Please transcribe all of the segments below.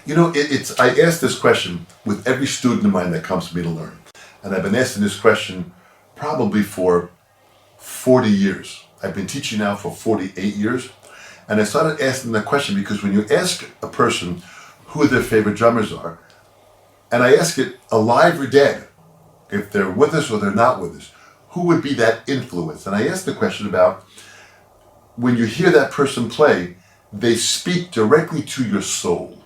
I ask this question with every student of mine that comes to me to learn. And I've been asking this question probably for 40 years. I've been teaching now for 48 years. And I started asking the question because when you ask a person who their favorite drummers are, and I ask it alive or dead, if they're with us or they're not with us, who would be that influence? And I ask the question about when you hear that person play, they speak directly to your soul.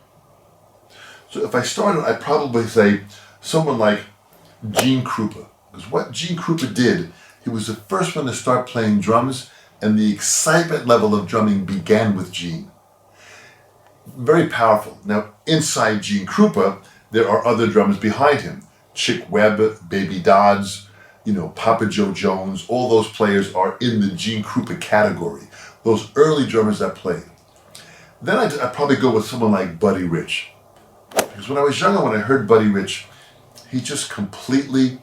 So if I started, I'd probably say someone like Gene Krupa. Because what Gene Krupa did, he was the first one to start playing drums, and the excitement level of drumming began with Gene. Very powerful. Now, inside Gene Krupa, there are other drummers behind him. Chick Webb, Baby Dodds, Papa Joe Jones, all those players are in the Gene Krupa category. Those early drummers that played. Then I'd probably go with someone like Buddy Rich. Because when I was younger, when I heard Buddy Rich, he just completely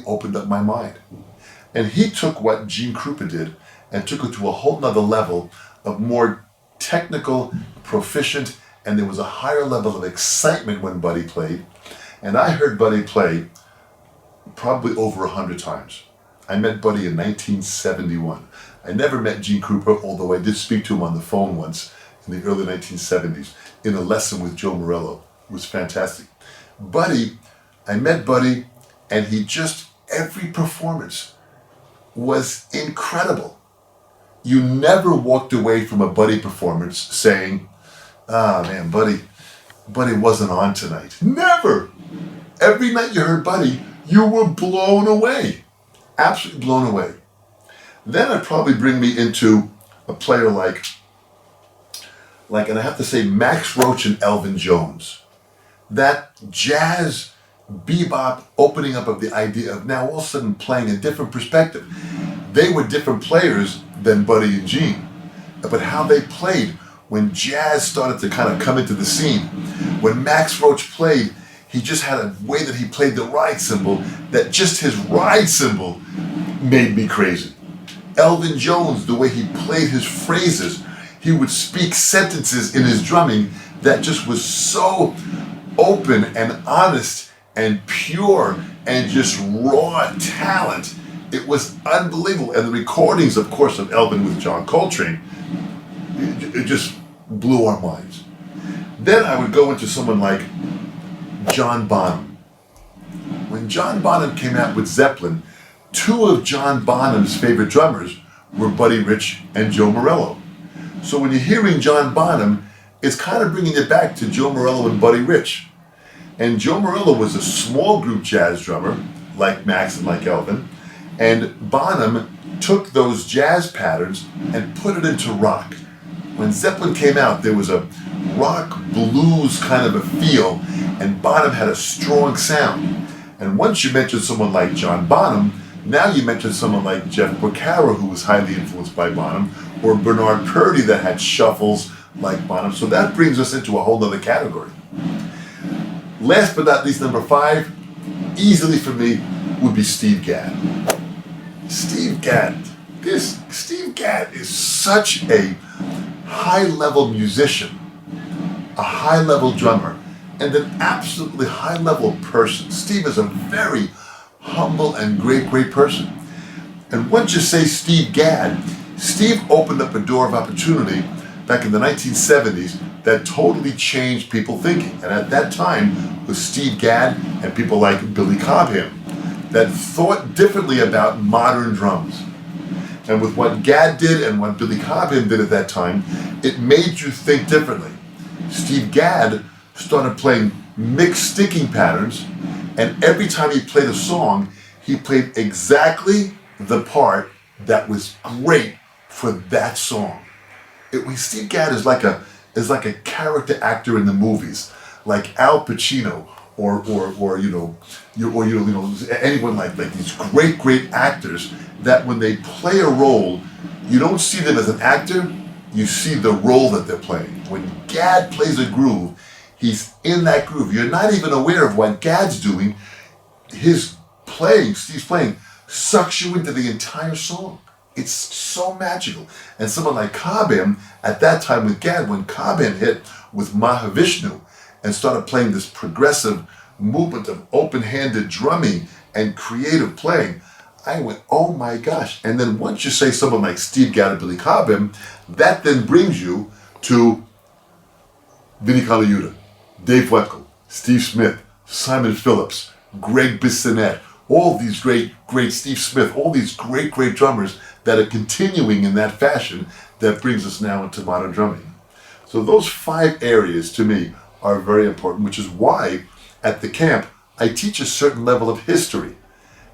opened up my mind. And he took what Gene Krupa did and took it to a whole nother level of more technical, proficient, and there was a higher level of excitement when Buddy played. And I heard Buddy play probably over 100 times. I met Buddy in 1971. I never met Gene Krupa, although I did speak to him on the phone once in the early 1970s in a lesson with Joe Morello. It was fantastic. I met Buddy, and every performance was incredible. You never walked away from a Buddy performance saying, man, Buddy wasn't on tonight. Never! Every night you heard Buddy, you were blown away. Absolutely blown away. Then I'd probably bring me into a player like, and I have to say, Max Roach and Elvin Jones. That jazz, bebop opening up of the idea of now all of a sudden playing a different perspective. They were different players than Buddy and Gene, but how they played when jazz started to kind of come into the scene. When Max Roach played, he just had a way that he played the ride cymbal that just his ride cymbal made me crazy. Elvin Jones, the way he played his phrases, he would speak sentences in his drumming that just was so open and honest and pure and just raw talent. It was unbelievable. And the recordings, of course, of Elvin with John Coltrane, it just blew our minds. Then I would go into someone like John Bonham. When John Bonham came out with Zeppelin, two of John Bonham's favorite drummers were Buddy Rich and Joe Morello. So when you're hearing John Bonham, it's kind of bringing it back to Joe Morello and Buddy Rich. And Joe Morello was a small group jazz drummer, like Max and like Elvin, and Bonham took those jazz patterns and put it into rock. When Zeppelin came out, there was a rock blues kind of a feel, and Bonham had a strong sound. And once you mentioned someone like John Bonham, now you mentioned someone like Jeff Porcaro, who was highly influenced by Bonham, or Bernard Purdy that had shuffles like Bonham. So that brings us into a whole other category. Last but not least, number 5, easily for me, would be Steve Gadd. Steve Gadd is such a high-level musician, a high-level drummer, and an absolutely high-level person. Steve is a very humble and great person. And once you say Steve Gadd, Steve opened up a door of opportunity back in the 1970s that totally changed people thinking. And at that time was Steve Gadd and people like Billy Cobham that thought differently about modern drums. And with what Gadd did and what Billy Cobham did at that time, it made you think differently. Steve Gadd started playing mixed sticking patterns, and every time he played a song, he played exactly the part that was great for that song. Steve Gadd is like a character actor in the movies, like Al Pacino or anyone like these great actors that when they play a role, you don't see them as an actor, you see the role that they're playing. When Gadd plays a groove, he's in that groove. You're not even aware of what Gadd's doing. Steve's playing, sucks you into the entire song. It's so magical. And someone like Kabim, at that time with Gad, when Kabim hit with Mahavishnu and started playing this progressive movement of open-handed drumming and creative playing, I went, oh my gosh. And then once you say someone like Steve Gadd and Billy Cobham, that then brings you to Vinnie Colaiuta, Dave Weckl, Steve Smith, Simon Phillips, Greg Bissonette, all these great Steve Smith, all these great drummers that are continuing in that fashion that brings us now into modern drumming. So those 5 areas to me are very important, which is why at the camp I teach a certain level of history.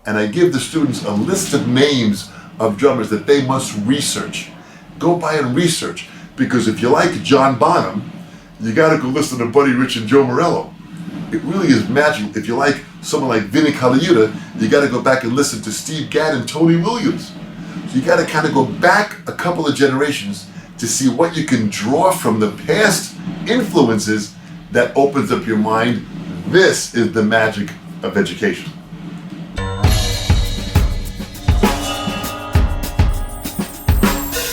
And I give the students a list of names of drummers that they must research. Go by and research, because if you like John Bonham, you got to go listen to Buddy Rich and Joe Morello. It really is magical. If you like someone like Vinnie Colaiuta, you got to go back and listen to Steve Gadd and Tony Williams. So you got to kind of go back a couple of generations to see what you can draw from the past influences that opens up your mind. This is the magic of education.